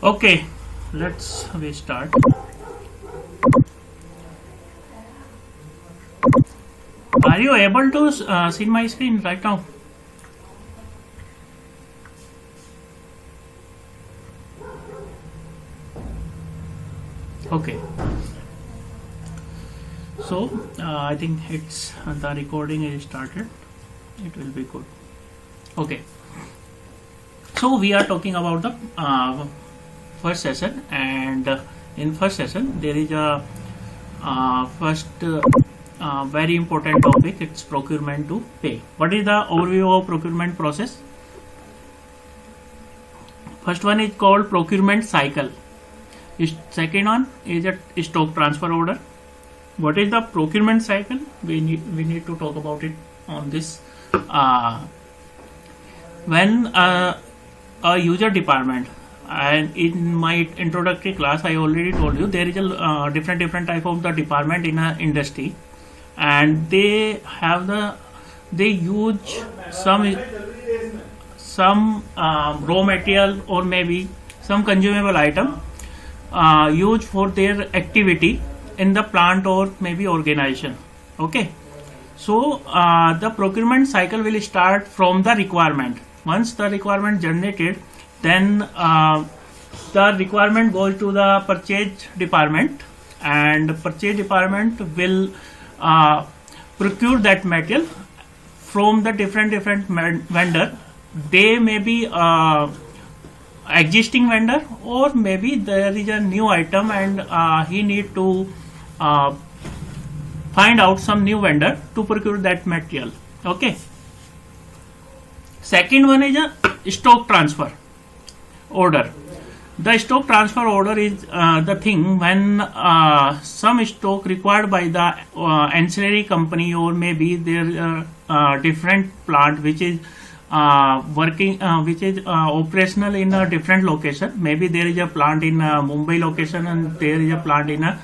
Okay, we start. Are you able to see my screen right now? Okay. So I think it's the recording is started. It will be good. Okay. So we are talking about the first session, and in first session there is a first very important topic. It's procurement to pay. What is the overview of procurement process? First one is called procurement cycle. Second one is a stock transfer order. What is the procurement cycle? We need to talk about it on this. When a user department, and in my introductory class I already told you there is a different type of the department in a industry, and they use some raw material or maybe some consumable item used for their activity in the plant or maybe organization. Okay, so the procurement cycle will start from the requirement. Once the requirement generated, then the requirement goes to the purchase department, and purchase department will procure that material from the different vendor. They may be existing vendor, or maybe there is a new item and he need to find out some new vendor to procure that material. Okay. Second one is a stock transfer order. The stock transfer order is the thing when some stock required by the ancillary company, or maybe there different plant which is operational in a different location. Maybe there is a plant in Mumbai location and there is a plant in a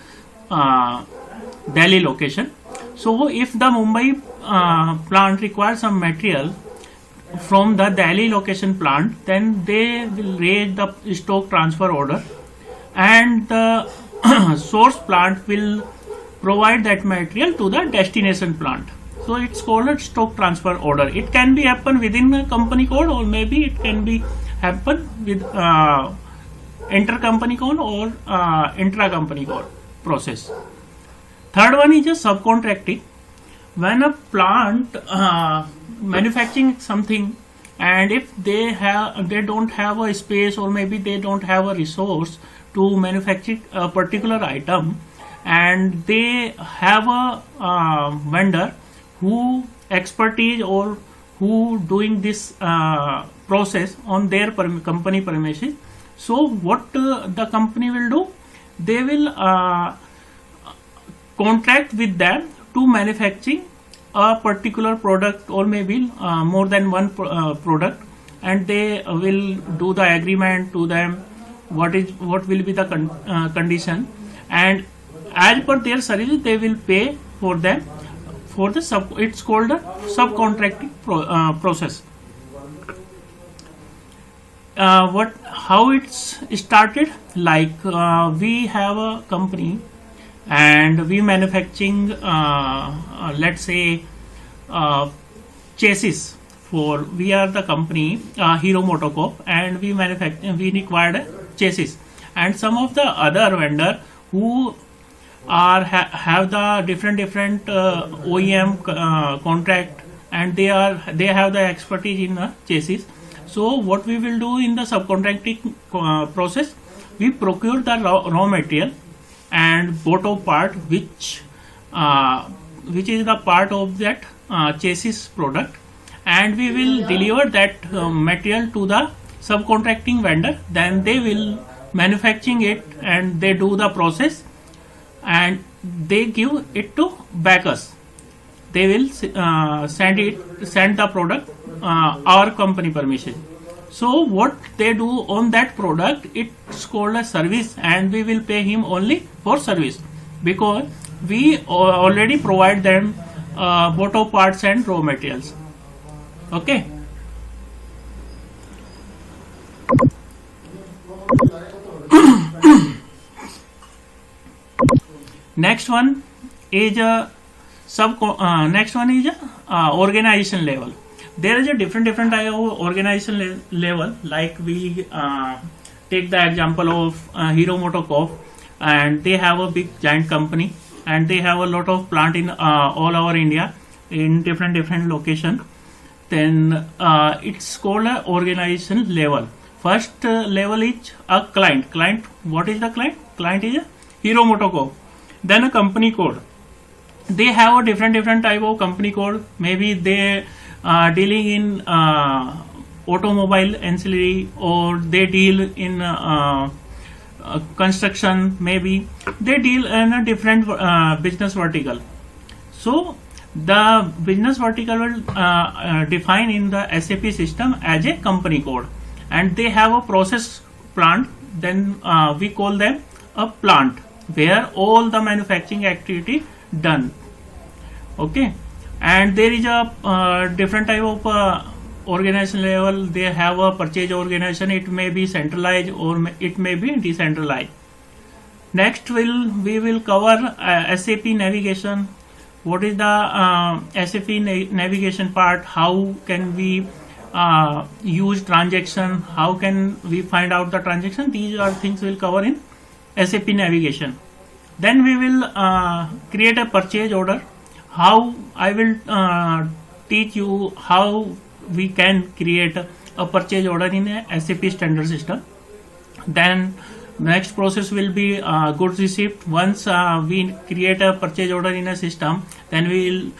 Delhi location. So if the Mumbai plant requires some material from the Delhi location plant, then they will raise the stock transfer order, and the source plant will provide that material to the destination plant. So it's called a stock transfer order. It can be happen within a company code, or maybe it can be happen with intercompany code or intra-company code process. Third one is a subcontracting. When a plant manufacturing something, and if they don't have a space, or maybe they don't have a resource to manufacture a particular item, and they have a vendor who expertise or who doing this process on their company premises. So what the company will do, they will contract with them to manufacturing a particular product, or maybe more than one product, and they will do the agreement to them what will be the condition, and as per their service they will pay for them for the it's called a subcontracting process. How it's started, like we have a company and we manufacturing let's say chassis for, we are the company Hero MotoCorp, and we required a chassis, and some of the other vendor who have the different OEM contract, and they have the expertise in the chassis. So what we will do in the subcontracting process, we procure the raw material and bottom part which is the part of that chassis product, and we will deliver that material to the subcontracting vendor. Then they will manufacturing it, and they do the process, and they give it to backers. They will send the product our company permission. So what they do on that product, it's called a service, and we will pay him only for service, because we already provide them bottom parts and raw materials. Okay. Next one is a next one is a organization level. There is a different type of organization level. Like we take the example of Hero MotoCorp, and they have a big giant company, and they have a lot of plant in all over India in different location. Then it's called a organization level. First level is a client. Client, what is the client? Client is a Hero MotoCorp. Then a company code. They have a different type of company code. Maybe they dealing in automobile ancillary, or they deal in construction. Maybe they deal in a different business vertical. So the business vertical will define in the SAP system as a company code, and they have a process plant. Then we call them a plant, where all the manufacturing activity done. Okay, and there is a different type of organization level. They have a purchase organization. It may be centralized or it may be decentralized. Next we will cover SAP navigation. What is the SAP navigation part? How can we use transaction? How can we find out the transaction? These are things we'll cover in SAP navigation. Then we will create a purchase order. How I will teach you how we can create a purchase order in a SAP standard system. Then next process will be goods receipt. Once we create a purchase order in a system, then we will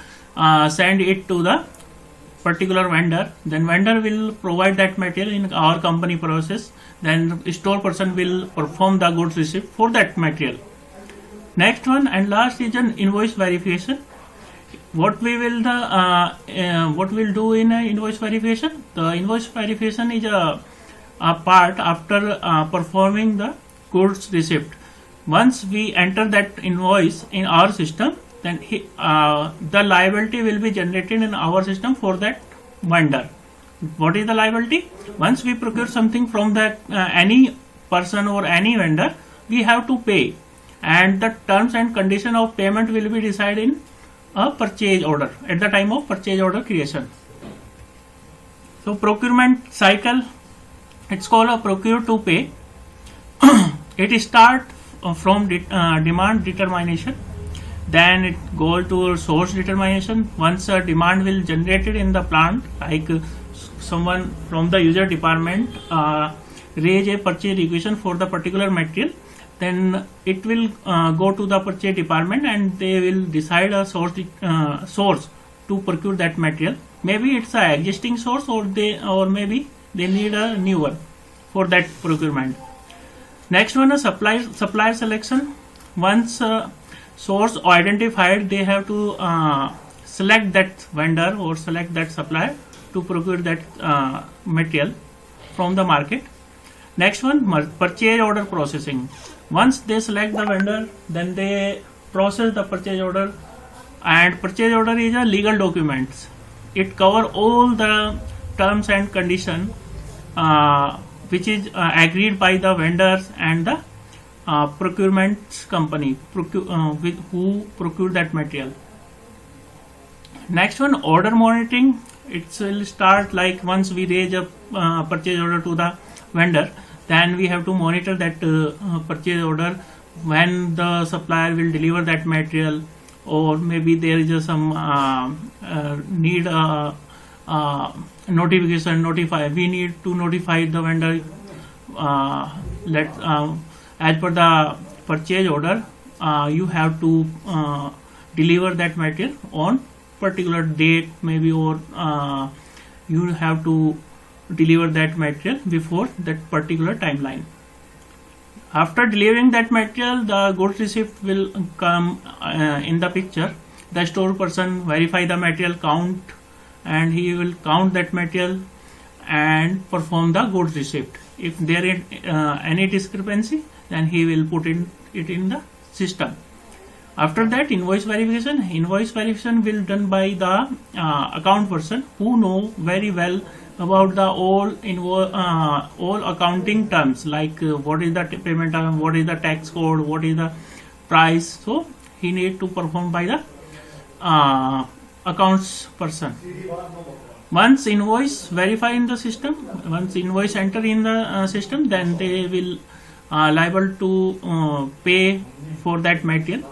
send it to the particular vendor. Then vendor will provide that material in our company process. Then store person will perform the goods receipt for that material. Next one and last is an invoice verification. What we will what we'll do in invoice verification? The invoice verification is a part after performing the goods receipt. Once we enter that invoice in our system, then the liability will be generated in our system for that vendor. What is the liability? Once we procure something from that any person or any vendor, we have to pay, and the terms and condition of payment will be decided in a purchase order at the time of purchase order creation. So procurement cycle, it's called a procure to pay. It starts from demand determination, then it goes to source determination. Once a demand will generated in the plant, like someone from the user department raise a purchase requisition for the particular material, then it will go to the purchase department, and they will decide a source to procure that material. Maybe it's a existing source, or maybe they need a new one for that procurement. Next one is supplier selection. Once source identified, they have to select that vendor or select that supplier to procure that material from the market. Next one, purchase order processing. Once they select the vendor, then they process the purchase order, and purchase order is a legal document. It covers all the terms and conditions which is agreed by the vendors and the procurement company who procure that material. Next one, order monitoring. It will start like once we raise a purchase order to the vendor, then we have to monitor that purchase order, when the supplier will deliver that material, or maybe there is some need notification. We need to notify the vendor as per the purchase order, you have to deliver that material on particular date, maybe, or you have to deliver that material before that particular timeline. After delivering that material, the goods receipt will come in the picture. The store person verify the material count, and he will count that material and perform the goods receipt. If there is any discrepancy, then he will put it in the system. After that, invoice verification. Invoice verification will done by the account person who know very well about the all accounting terms, like what is the payment term, what is the tax code, what is the price. So he need to perform by the accounts person. Once invoice verify in the system, once invoice enter in the system, then they will liable to pay for that material,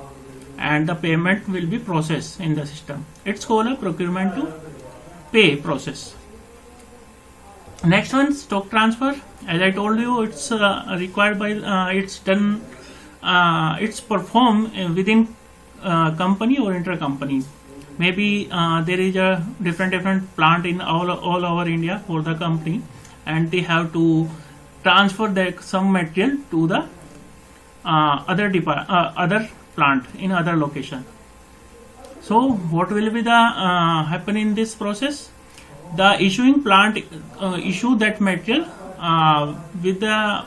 and the payment will be processed in the system. It's called a procurement to pay process. Next one, stock transfer. As I told you, it's required by it's done, it's performed within company or inter-company. Maybe there is a different plant in all over India for the company, and they have to transfer some material to the other plant in other location. So what will be the happen in this process? The issuing plant issue that material with the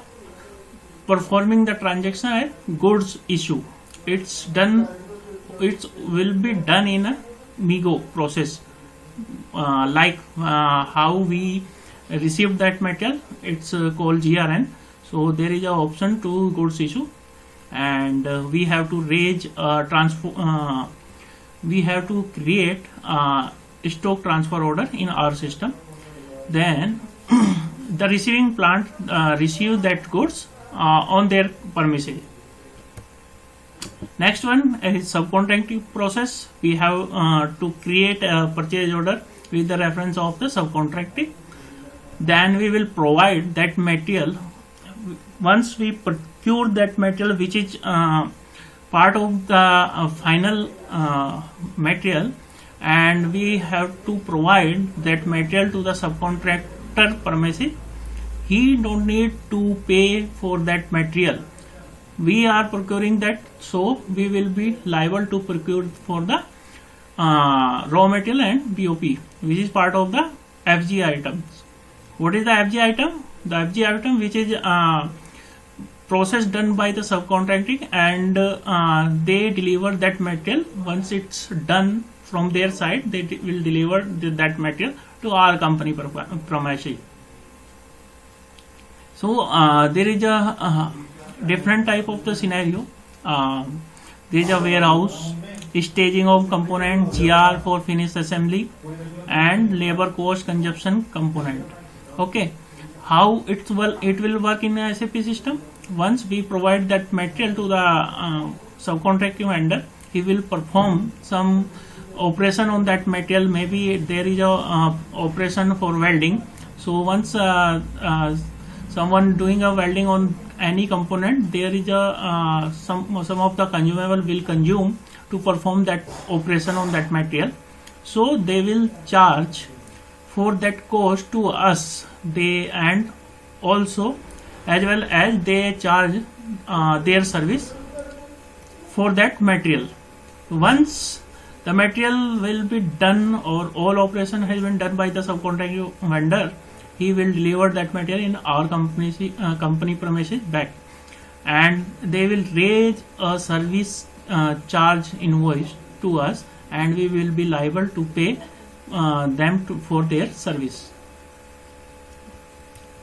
performing the transaction at goods issue. It's done. It will be done in a MIGO process, like how we received that material. It's called GRN. So there is an option to goods issue, and we have to raise we have to create stock transfer order in our system. Then the receiving plant receive that goods on their premises. Next one is subcontracting process. We have to create a purchase order with the reference of the subcontracting. Then we will provide that material. Once we procure that material, which is part of the final material, and we have to provide that material to the subcontractor premises. He don't need to pay for that material. We are procuring that, so we will be liable to procure for the raw material and BOP, which is part of the FG items. What is the FG item? The FG item which is process done by the subcontracting, and they deliver that material. Once it's done from their side, they will deliver that material to our company premises. So there is a different type of the scenario. There is a warehouse, staging of component, GR for finished assembly, and labor cost consumption component. Okay, how it will work in a SAP system? Once we provide that material to the subcontracting vendor, he will perform some operation on that material. Maybe there is a operation for welding. So once someone doing a welding on any component, there is a some of the consumable will consume to perform that operation on that material. So they will charge for that cost to us. They, and also as well as they charge their service for that material. Once the material will be done, or all operation has been done by the subcontracting vendor, he will deliver that material in our company premises back, and they will raise a service charge invoice to us, and we will be liable to pay them for their service.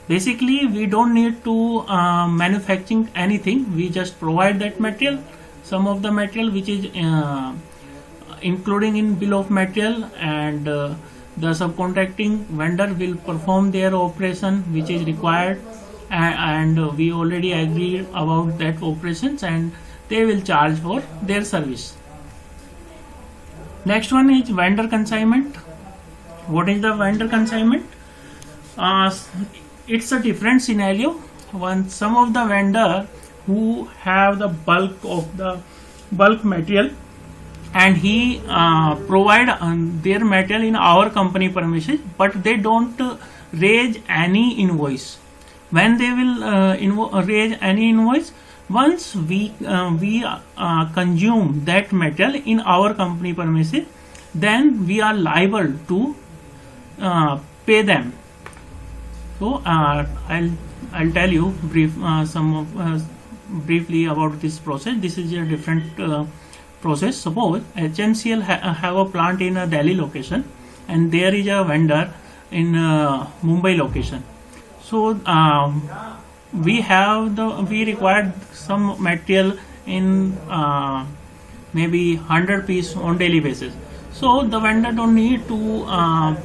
Basically, we don't need to manufacturing anything. We just provide that material, some of the material which is including in bill of material, and the subcontracting vendor will perform their operation which is required, and we already agreed about that operations, and they will charge for their service. Next one is vendor consignment. What is the vendor consignment? It's a different scenario. When some of the vendor who have the bulk material, and he provide their material in our company premises, but they don't raise any invoice. When they will raise any invoice, once we consume that material in our company premises, then we are liable to pay them. So I'll tell you briefly about this process. This is a different process. Suppose HMCL have a plant in a Delhi location, and there is a vendor in Mumbai location. So we required some material in maybe 100 piece on daily basis. So the vendor don't need to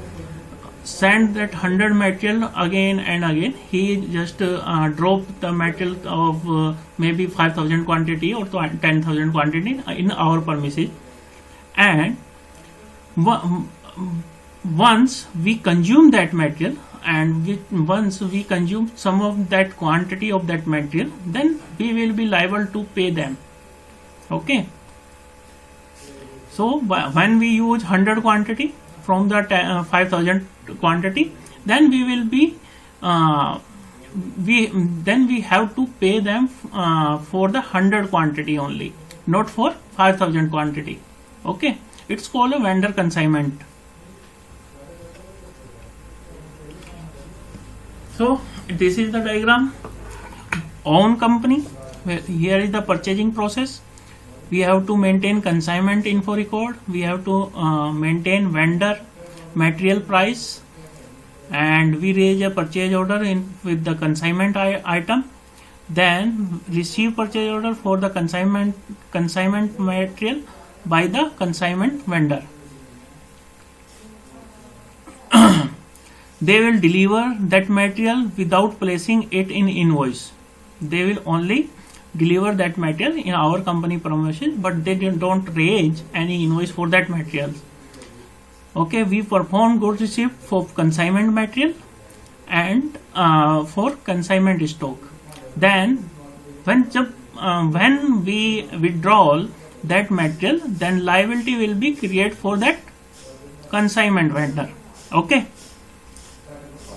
send that 100 material again and again. He just drop the material of maybe 5,000 quantity or 10,000 quantity in our premises, and once we consume that material, and once we consume some of that quantity of that material, then we will be liable to pay them. Okay, so when we use 100 quantity from the 5,000 quantity, then we will be we have to pay them for the 100 quantity only, not for 5,000 quantity. Okay, it's called a vendor consignment. So this is the diagram. Own company, here is the purchasing process. We have to maintain consignment info record, we have to maintain vendor material price, and we raise a purchase order with the consignment item, then receive purchase order for the consignment material by the consignment vendor. They will deliver that material without placing it in invoice. They will only deliver that material in our company premises, but they don't raise any invoice for that material. Okay, we perform goods receipt for consignment material and for consignment stock. Then when we withdraw that material, then liability will be created for that consignment vendor. Okay,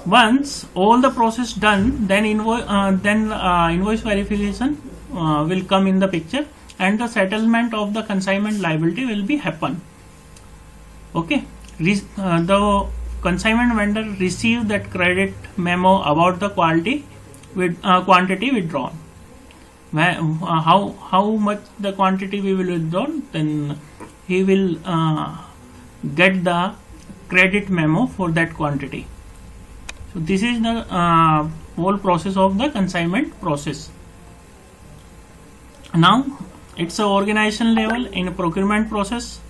once all the process done, then invoice verification will come in the picture, and the settlement of the consignment liability will be happen. Okay, the consignment vendor receive that credit memo about the quantity withdrawn. How much the quantity we will withdraw, then he will get the credit memo for that quantity. So this is the whole process of the consignment process. Now it's a organization level in a procurement process.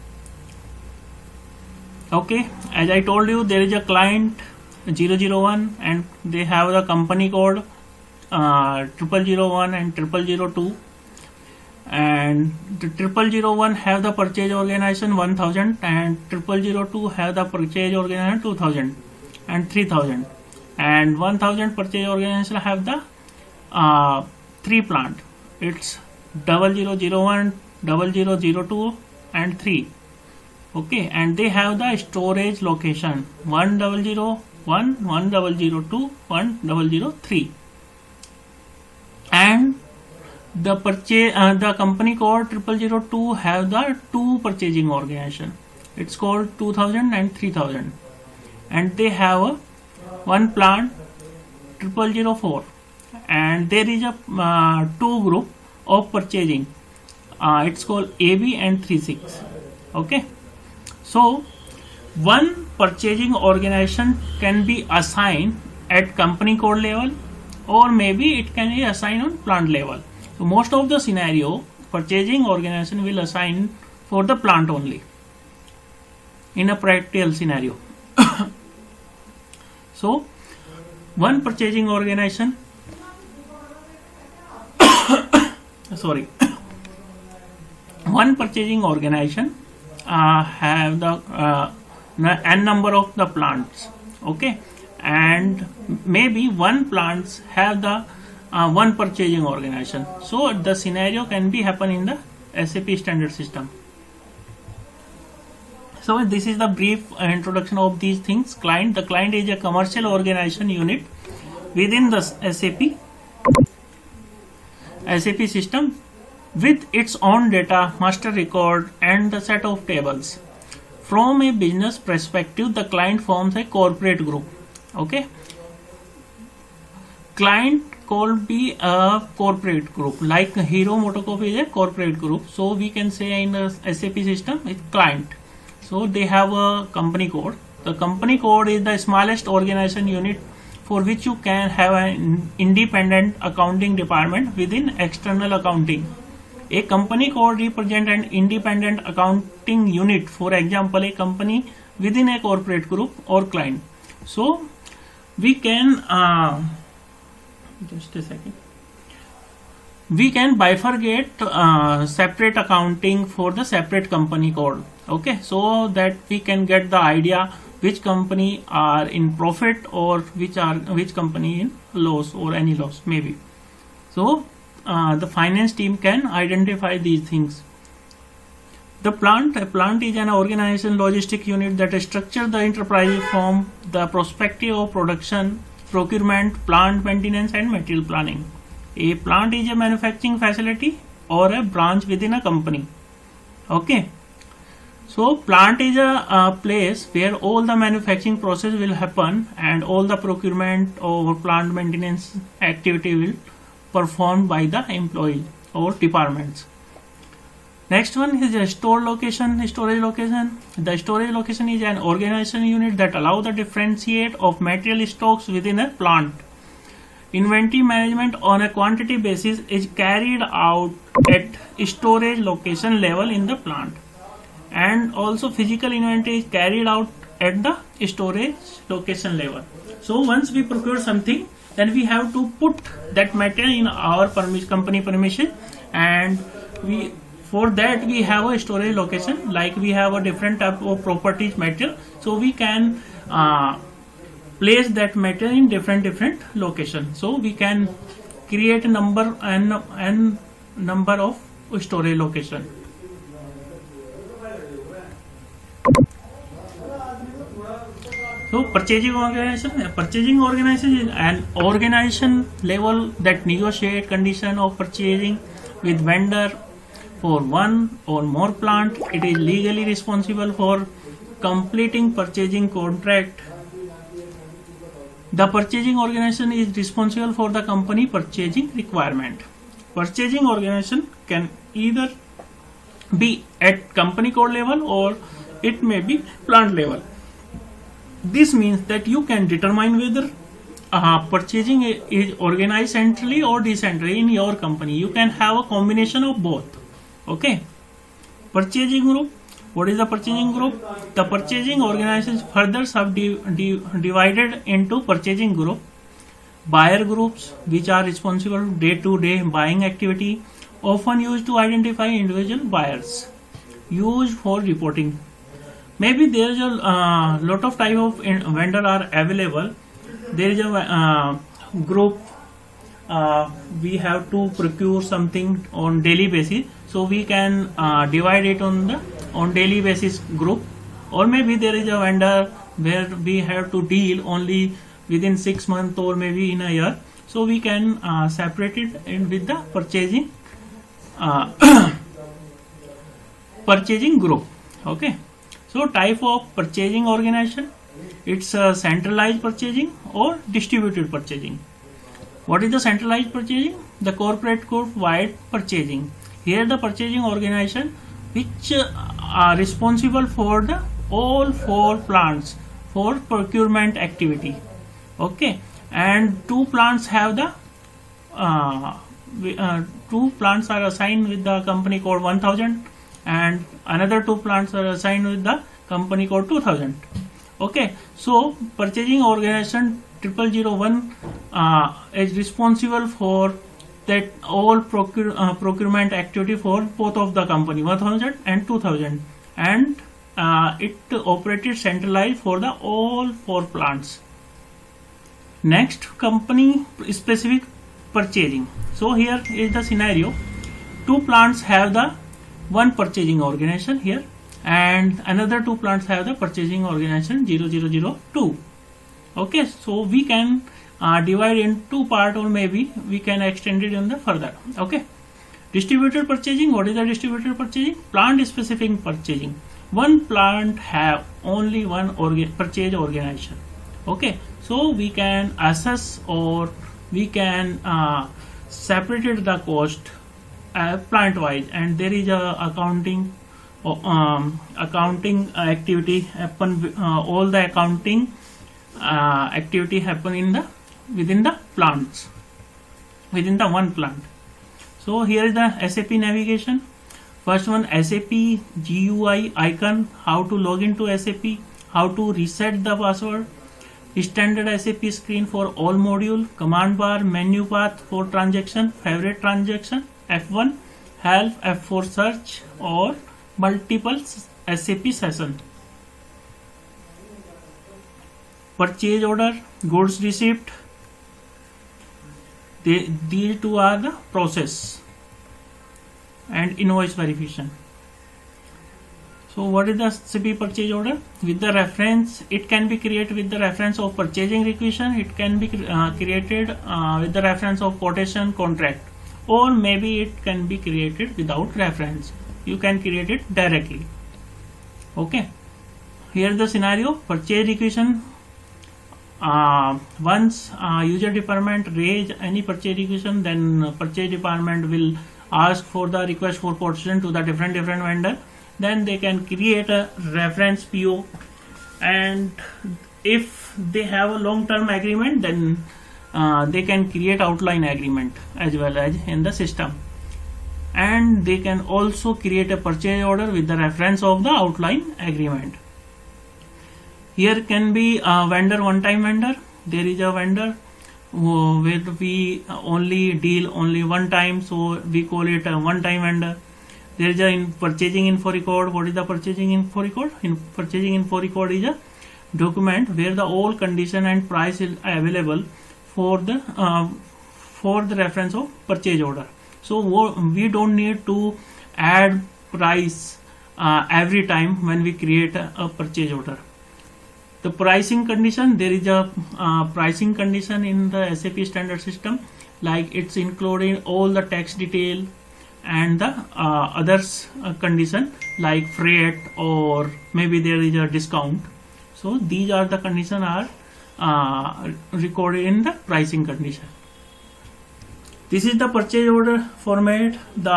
Okay, as I told you, there is a client 001 and they have the company code 0001 and 0002, and the 0001 have the purchase organization 1000 and 0002 have the purchase organization 2000 and 3000, and 1000 purchase organization have the 3 plant. It's 0001, 0002 and 3. Okay, and they have the storage location 1001, 1002, 1003, and the company code 0002 have the 2 purchasing organization. It's called 2000 and 3000, and they have 1 plant 0004, and there is a 2 group of purchasing. It's called AB and 36. Okay, so one purchasing organization can be assigned at company code level, or maybe it can be assigned on plant level. So most of the scenario, purchasing organization will assign for the plant only in a practical scenario. So one purchasing organization one purchasing organization have the n number of the plants. Okay, and maybe one plants have the one purchasing organization. So the scenario can be happen in the SAP standard system. So this is the brief introduction of these things. The client is a commercial organization unit within the SAP system with its own data, master record, and the set of tables. From a business perspective, the client forms a corporate group. Okay, client could be a corporate group, like Hero MotoCorp is a corporate group. So we can say in the SAP system it's client. So they have a company code. The company code is the smallest organization unit for which you can have an independent accounting department within external accounting. A company code represent an independent accounting unit, for example a company within a corporate group or client. So we can just a second, we can bifurcate separate accounting for the separate company code. Okay, so that we can get the idea which company are in profit or which company in loss or any loss maybe. So the finance team can identify these things. A plant is an organization logistic unit that structures the enterprise from the perspective of production, procurement, plant maintenance and material planning. A plant is a manufacturing facility or a branch within a company. Okay. So plant is a place where all the manufacturing process will happen and all the procurement or plant maintenance activity will performed by the employee or departments. Next one is a storage location. The storage location is an organization unit that allows the differentiate of material stocks within a plant. Inventory management on a quantity basis is carried out at storage location level in the plant, and also physical inventory is carried out at the storage location level. So once we procure something, then we have to put that material in our company permission, and for that we have a storage location. Like we have a different type of properties material, so we can place that material in different location. So we can create a number and number of storage location. So purchasing organization is an organization level that negotiate condition of purchasing with vendor for one or more plant. It is legally responsible for completing purchasing contract. The purchasing organization is responsible for the company purchasing requirement. Purchasing organization can either be at company code level or it may be plant level. This means that you can determine whether purchasing is organized centrally or decentrally in your company. You can have a combination of both. Okay. Purchasing group. What is the purchasing group? The purchasing organization is further subdivided into purchasing group. Buyer groups, which are responsible for day-to-day buying activity, often used to identify individual buyers. Used for reporting. Maybe there is a lot of type of vendor are available. There is a group. We have to procure something on daily basis, so we can divide it on daily basis group. Or maybe there is a vendor where we have to deal only within 6 months or maybe in a year, so we can separate it in with the purchasing group. Okay. So type of purchasing organization, it's centralized purchasing or distributed purchasing. What is the centralized purchasing? The corporate group wide purchasing. Here the purchasing organization which are responsible for the all 4 plants for procurement activity. Okay, and 2 plants have the 2 plants are assigned with the company code 1000 and another 2 plants are assigned with the company code 2000. Okay, so purchasing organization 0001 is responsible for that all procurement activity for both of the company 1000 and 2000, and it operated centralized for the all 4 plants. Next, company specific purchasing. So here is the scenario. 2 plants have the one purchasing organization here, and another 2 plants have the purchasing organization 0002. Okay, so we can divide in 2 parts, or maybe we can extend it in the further. Okay, distributed purchasing. What is the distributed purchasing? Plant specific purchasing. One plant have only one purchase organization. Okay, so we can assess or we can separate the cost plant wise, and there is a accounting activity happen. All the accounting activity happen within the plants, within the one plant. So here is the SAP navigation. First one, SAP GUI icon, how to log into SAP, how to reset the password, standard SAP screen for all module, command bar, menu path for transaction, favorite transaction, F1, help, F4 search, or multiple SAP session. Purchase order, goods receipt, these two are the process, and invoice verification. So what is the SAP purchase order? With the reference, it can be created with the reference of purchasing requisition, it can be created with the reference of quotation contract, or maybe it can be created without reference. You can create it directly. Okay, here is the scenario. Purchase requisition. Once user department raise any purchase requisition, then purchase department will ask for the request for quotation to the different vendor. Then they can create a reference PO, and if they have a long-term agreement, then they can create outline agreement as well as in the system, and they can also create a purchase order with the reference of the outline agreement. Here can be a vendor, one-time vendor. There is a vendor where we only deal only one time, so we call it a one-time vendor. There is a purchasing info record. What is the purchasing info record? Purchasing info record is a document where the all condition and price is available for the reference of purchase order. So we don't need to add price every time when we create a purchase order. The pricing condition, there is a pricing condition in the SAP standard system, like it's including all the tax detail and the others condition like freight, or maybe there is a discount. So these are the condition are recorded in the pricing condition. This is the purchase order format. The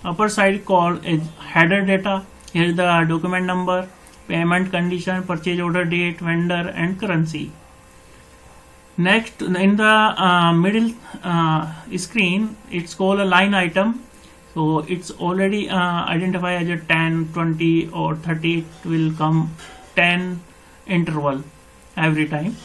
upper side called is header data. Here is the document number, payment condition, purchase order date, vendor, and currency. Next, in the middle screen, it's called a line item. So it's already identified as a 10, 20 or 30. It will come 10 interval every time.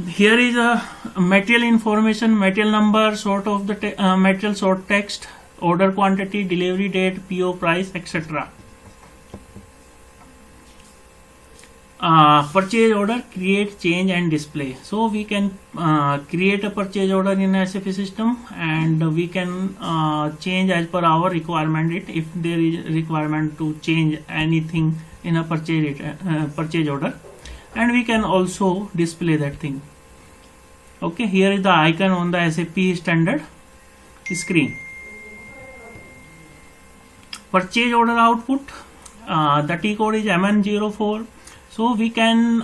Here is a material information, material number, sort of the material sort text, order quantity, delivery date, PO price, etc. Purchase order, create, change, and display. So we can create a purchase order in SAP system, and we can change as per our requirement if there is requirement to change anything in a purchase order, and we can also display that thing. Okay, here is the icon on the SAP standard screen. Purchase order output, the T code is MN04. So we can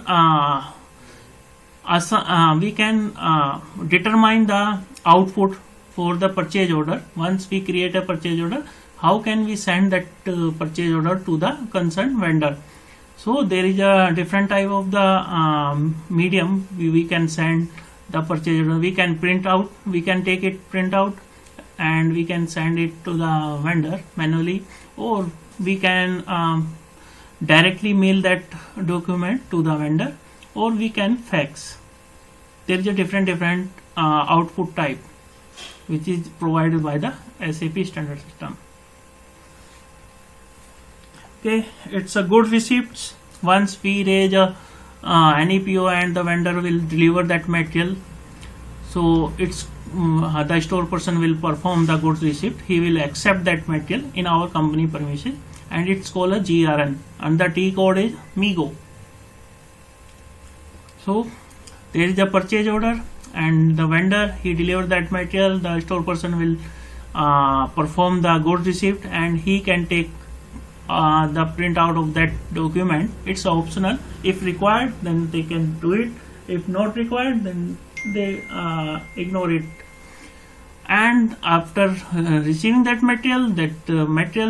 determine the output for the purchase order. Once we create a purchase order, how can we send that purchase order to the concerned vendor? So there is a different type of the medium we can send the purchase order. We can print out, we can take it print out, and we can send it to the vendor manually, or we can directly mail that document to the vendor, or we can fax. There is a different output type which is provided by the SAP standard system. Okay, it's a good receipts. Once we raise any PO and the vendor will deliver that material, so it's the store person will perform the goods receipt. He will accept that material in our company premises, and it's called a GRN, and the T code is MIGO. So there is a purchase order, and the vendor, he delivers that material. The store person will perform the goods receipt, and he can take the printout of that document. It's optional. If required, then they can do it. If not required, then they ignore it. And after receiving that material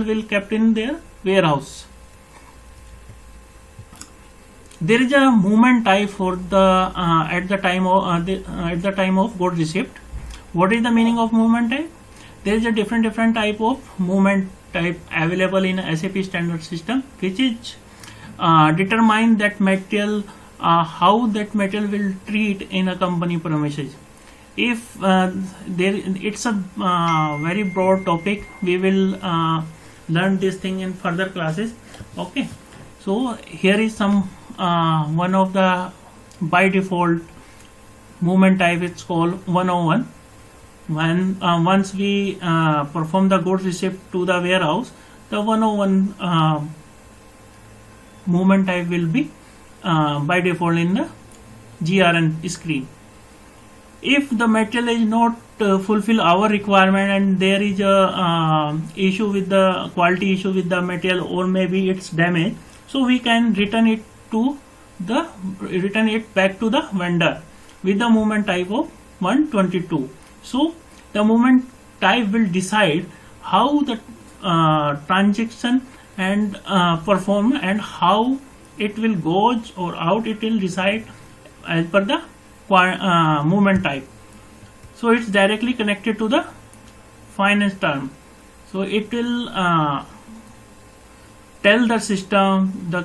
will kept in their warehouse. there is a movement type for the at the time of good receipt. What is the meaning of movement type? There is a different type of movement type available in SAP standard system, which is determine that material, how that material will treat in a company premises. If it's a very broad topic, we will learn this thing in further classes. Okay, so here is some one of the by default movement type. It's called 101. When once we perform the goods receipt to the warehouse, the 101 movement type will be by default in the GRN screen. If the material is not fulfill our requirement and there is a issue with the quality issue with the material, or maybe it's damaged, so we can return it back to the vendor with the movement type of 122. So the movement type will decide how the transaction and perform, and how it will go or out. It will decide as per the movement type. So it's directly connected to the finance term. So it will tell the system the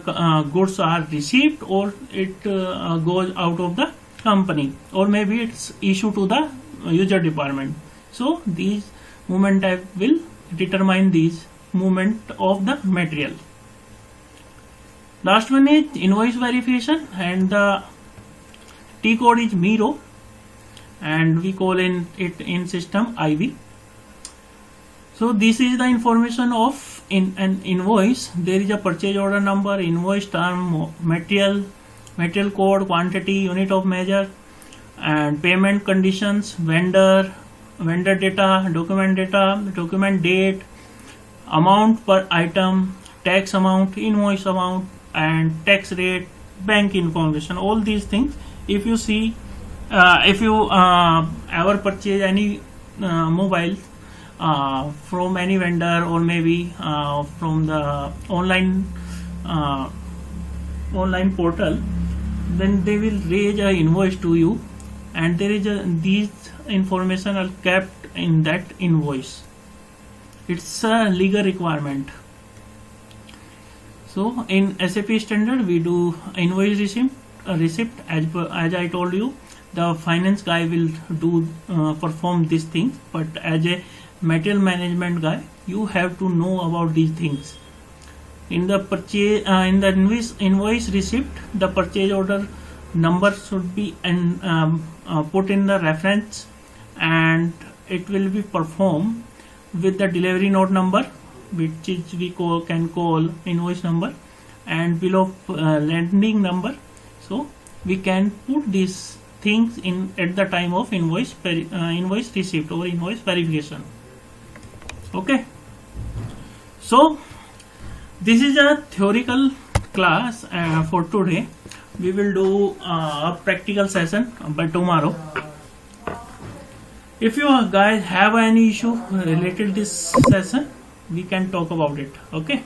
goods are received, or it goes out of the company, or maybe it's issued to the user department. So these movement type will determine these movement of the material. Last one is invoice verification, and the T code is Miro, and we call it in system IV. So this is the information of in an invoice. There is a purchase order number, invoice term, material code, quantity, unit of measure, and payment conditions, vendor data, document date, amount per item, tax amount, invoice amount, and tax rate, bank information. All these things, if you see, if you ever purchase any mobile from any vendor, or maybe from the online portal, then they will raise an invoice to you, and there is these information are kept in that invoice. It's a legal requirement. So in SAP standard, we do invoice receipt as I told you. The finance guy will do perform these things, but as a material management guy, you have to know about these things. In the purchase in the invoice receipt, the purchase order number should be put in the reference, and it will be performed with the delivery note number, which is we can call invoice number, and bill of landing number. So we can put these things in at the time of invoice receipt or invoice verification. Okay, so this is a theoretical class for today. We will do a practical session by tomorrow. If you guys have any issue related to this session, we can talk about it. Okay.